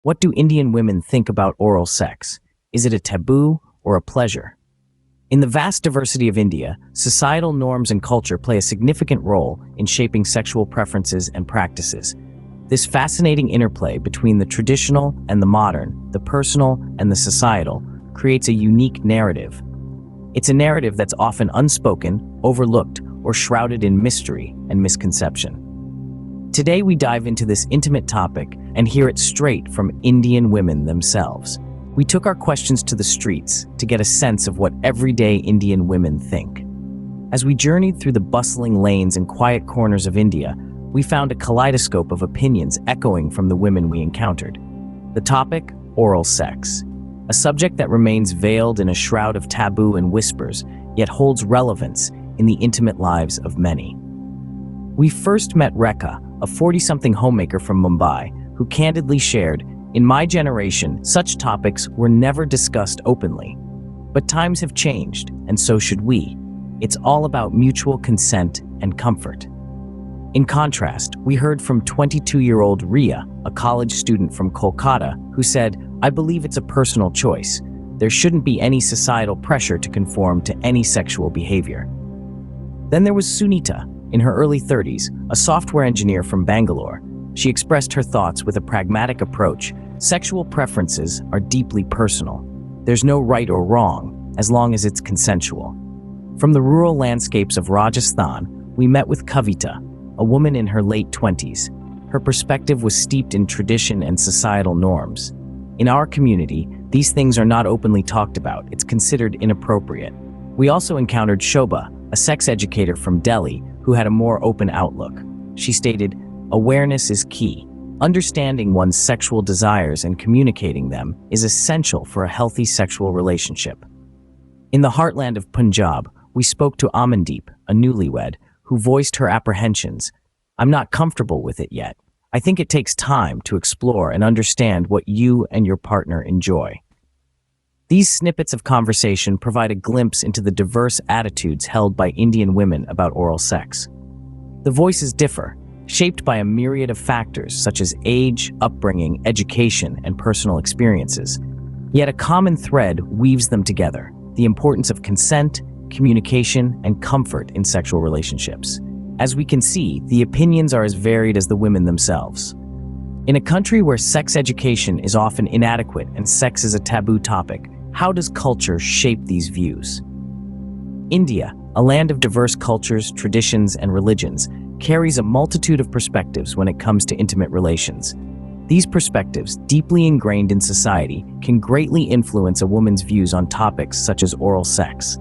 What do Indian women think about oral sex? Is it a taboo or a pleasure? In the vast diversity of India, societal norms and culture play a significant role in shaping sexual preferences and practices. This fascinating interplay between the traditional and the modern, the personal and the societal, creates a unique narrative. It's a narrative that's often unspoken, overlooked, or shrouded in mystery and misconception. Today we dive into this intimate topic and hear it straight from Indian women themselves. We took our questions to the streets to get a sense of what everyday Indian women think. As we journeyed through the bustling lanes and quiet corners of India, we found a kaleidoscope of opinions echoing from the women we encountered. The topic: oral sex, a subject that remains veiled in a shroud of taboo and whispers, yet holds relevance in the intimate lives of many. We first met Rekha, a 40-something homemaker from Mumbai, who candidly shared, "In my generation, such topics were never discussed openly. But times have changed, and so should we. It's all about mutual consent and comfort." In contrast, we heard from 22-year-old Ria, a college student from Kolkata, who said, "I believe it's a personal choice. There shouldn't be any societal pressure to conform to any sexual behavior." Then there was Sunita, in her early 30s, a software engineer from Bangalore. She expressed her thoughts with a pragmatic approach. "Sexual preferences are deeply personal. There's no right or wrong, as long as it's consensual." From the rural landscapes of Rajasthan, we met with Kavita, a woman in her late 20s. Her perspective was steeped in tradition and societal norms. In our community, these things are not openly talked about. It's considered inappropriate. We also encountered Shobha, a sex educator from Delhi, who had a more open outlook. She stated, "Awareness is key. Understanding one's sexual desires and communicating them is essential for a healthy sexual relationship." In the heartland of Punjab, we spoke to Amandeep, a newlywed, who voiced her apprehensions. "I'm not comfortable with it yet. I think it takes time to explore and understand what you and your partner enjoy." These snippets of conversation provide a glimpse into the diverse attitudes held by Indian women about oral sex. The voices differ, shaped by a myriad of factors such as age, upbringing, education, and personal experiences. Yet a common thread weaves them together: the importance of consent, communication, and comfort in sexual relationships. As we can see, the opinions are as varied as the women themselves. In a country where sex education is often inadequate and sex is a taboo topic, how does culture shape these views? India, a land of diverse cultures, traditions, and religions, carries a multitude of perspectives when it comes to intimate relations. These perspectives, deeply ingrained in society, can greatly influence a woman's views on topics such as oral sex.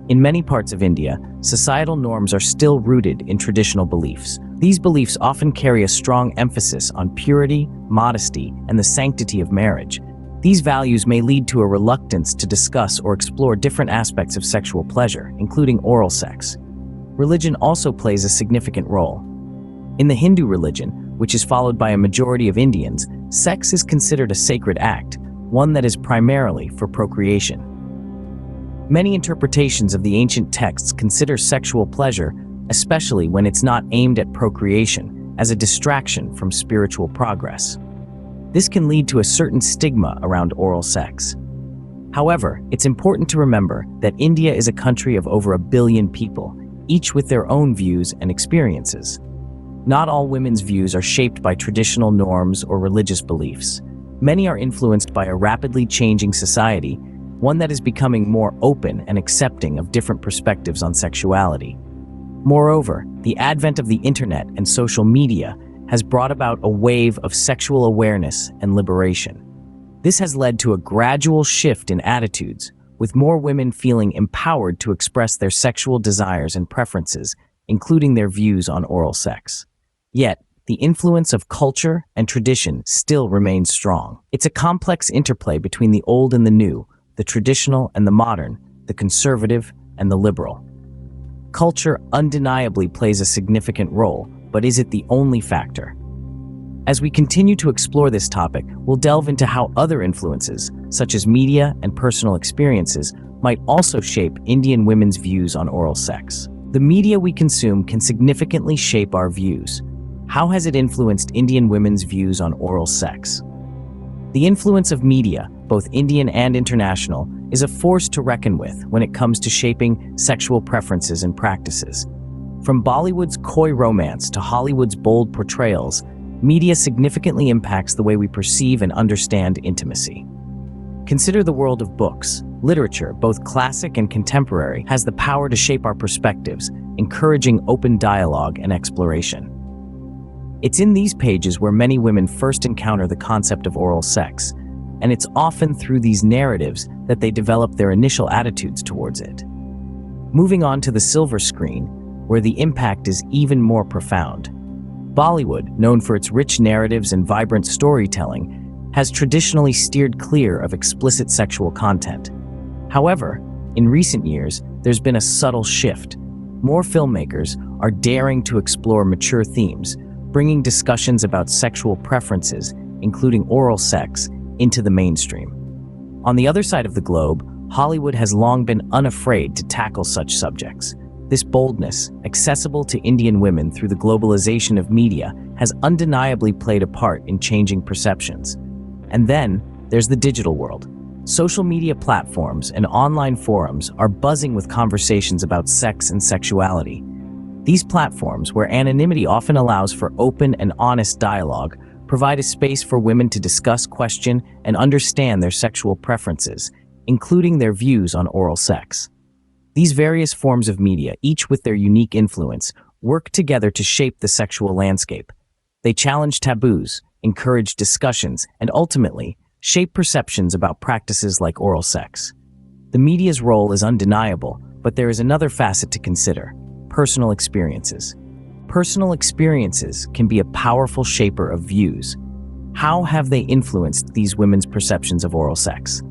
In many parts of India, societal norms are still rooted in traditional beliefs. These beliefs often carry a strong emphasis on purity, modesty, and the sanctity of marriage. These values may lead to a reluctance to discuss or explore different aspects of sexual pleasure, including oral sex. Religion also plays a significant role. In the Hindu religion, which is followed by a majority of Indians, sex is considered a sacred act, one that is primarily for procreation. Many interpretations of the ancient texts consider sexual pleasure, especially when it's not aimed at procreation, as a distraction from spiritual progress. This can lead to a certain stigma around oral sex. However, it's important to remember that India is a country of over 1 billion people, each with their own views and experiences. Not all women's views are shaped by traditional norms or religious beliefs. Many are influenced by a rapidly changing society, one that is becoming more open and accepting of different perspectives on sexuality. Moreover, the advent of the internet and social media has brought about a wave of sexual awareness and liberation. This has led to a gradual shift in attitudes, with more women feeling empowered to express their sexual desires and preferences, including their views on oral sex. Yet, the influence of culture and tradition still remains strong. It's a complex interplay between the old and the new, the traditional and the modern, the conservative and the liberal. Culture undeniably plays a significant role, but is it the only factor? As we continue to explore this topic, we'll delve into how other influences, such as media and personal experiences, might also shape Indian women's views on oral sex. The media we consume can significantly shape our views. How has it influenced Indian women's views on oral sex? The influence of media, both Indian and international, is a force to reckon with when it comes to shaping sexual preferences and practices. From Bollywood's coy romance to Hollywood's bold portrayals, media significantly impacts the way we perceive and understand intimacy. Consider the world of books. Literature, both classic and contemporary, has the power to shape our perspectives, encouraging open dialogue and exploration. It's in these pages where many women first encounter the concept of oral sex, and it's often through these narratives that they develop their initial attitudes towards it. Moving on to the silver screen, where the impact is even more profound. Bollywood, known for its rich narratives and vibrant storytelling, has traditionally steered clear of explicit sexual content. However, in recent years, there's been a subtle shift. More filmmakers are daring to explore mature themes, bringing discussions about sexual preferences, including oral sex, into the mainstream. On the other side of the globe, Hollywood has long been unafraid to tackle such subjects. This boldness, accessible to Indian women through the globalization of media, has undeniably played a part in changing perceptions. And then, there's the digital world. Social media platforms and online forums are buzzing with conversations about sex and sexuality. These platforms, where anonymity often allows for open and honest dialogue, provide a space for women to discuss, question, and understand their sexual preferences, including their views on oral sex. These various forms of media, each with their unique influence, work together to shape the sexual landscape. They challenge taboos, encourage discussions, and ultimately, shape perceptions about practices like oral sex. The media's role is undeniable, but there is another facet to consider: personal experiences. Personal experiences can be a powerful shaper of views. How have they influenced these women's perceptions of oral sex?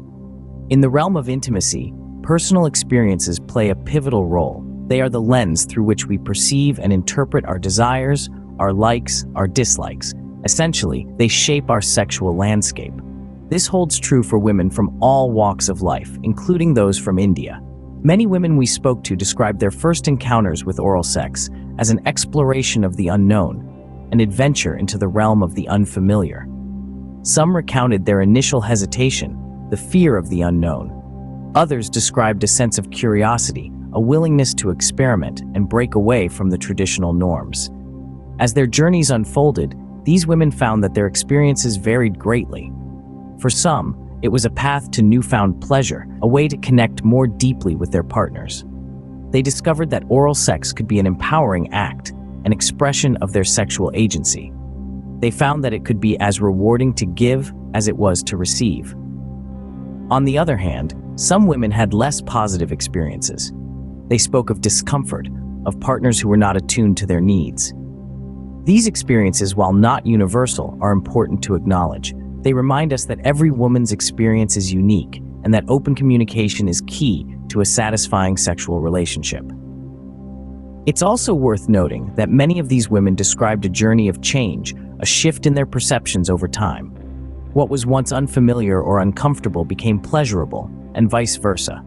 In the realm of intimacy, personal experiences play a pivotal role. They are the lens through which we perceive and interpret our desires, our likes, our dislikes. Essentially, they shape our sexual landscape. This holds true for women from all walks of life, including those from India. Many women we spoke to described their first encounters with oral sex as an exploration of the unknown, an adventure into the realm of the unfamiliar. Some recounted their initial hesitation, the fear of the unknown. Others described a sense of curiosity, a willingness to experiment and break away from the traditional norms. As their journeys unfolded, these women found that their experiences varied greatly. For some, it was a path to newfound pleasure, a way to connect more deeply with their partners. They discovered that oral sex could be an empowering act, an expression of their sexual agency. They found that it could be as rewarding to give as it was to receive. On the other hand, some women had less positive experiences. They spoke of discomfort, of partners who were not attuned to their needs. These experiences, while not universal, are important to acknowledge. They remind us that every woman's experience is unique and that open communication is key to a satisfying sexual relationship. It's also worth noting that many of these women described a journey of change, a shift in their perceptions over time. What was once unfamiliar or uncomfortable became pleasurable, and vice versa.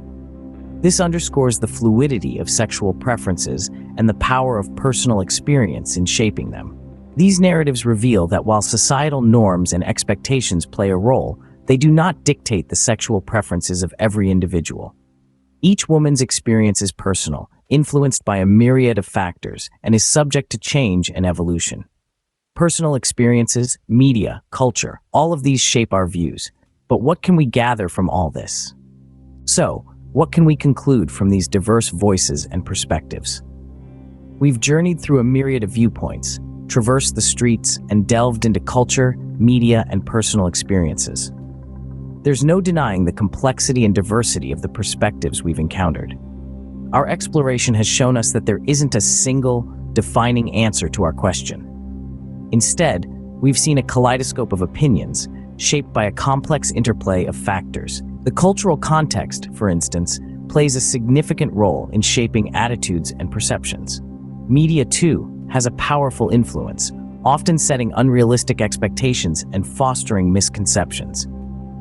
This underscores the fluidity of sexual preferences and the power of personal experience in shaping them. These narratives reveal that while societal norms and expectations play a role, they do not dictate the sexual preferences of every individual. Each woman's experience is personal, influenced by a myriad of factors, and is subject to change and evolution. Personal experiences, media, culture, all of these shape our views. But what can we gather from all this? So, what can we conclude from these diverse voices and perspectives? We've journeyed through a myriad of viewpoints, traversed the streets, and delved into culture, media, and personal experiences. There's no denying the complexity and diversity of the perspectives we've encountered. Our exploration has shown us that there isn't a single, defining answer to our question. Instead, we've seen a kaleidoscope of opinions, shaped by a complex interplay of factors. The cultural context, for instance, plays a significant role in shaping attitudes and perceptions. Media, too, has a powerful influence, often setting unrealistic expectations and fostering misconceptions.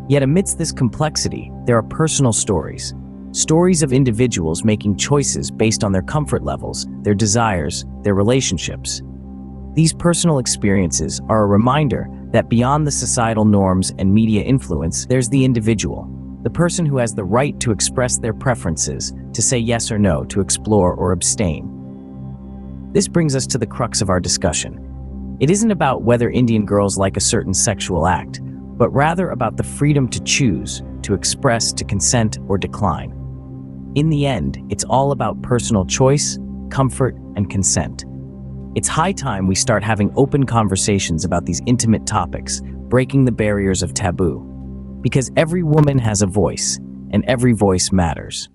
Yet amidst this complexity, there are personal stories. Stories of individuals making choices based on their comfort levels, their desires, their relationships. These personal experiences are a reminder that beyond the societal norms and media influence, there's the individual, the person who has the right to express their preferences, to say yes or no, to explore or abstain. This brings us to the crux of our discussion. It isn't about whether Indian girls like a certain sexual act, but rather about the freedom to choose, to express, to consent, or decline. In the end, it's all about personal choice, comfort, and consent. It's high time we start having open conversations about these intimate topics, breaking the barriers of taboo. Because every woman has a voice, and every voice matters.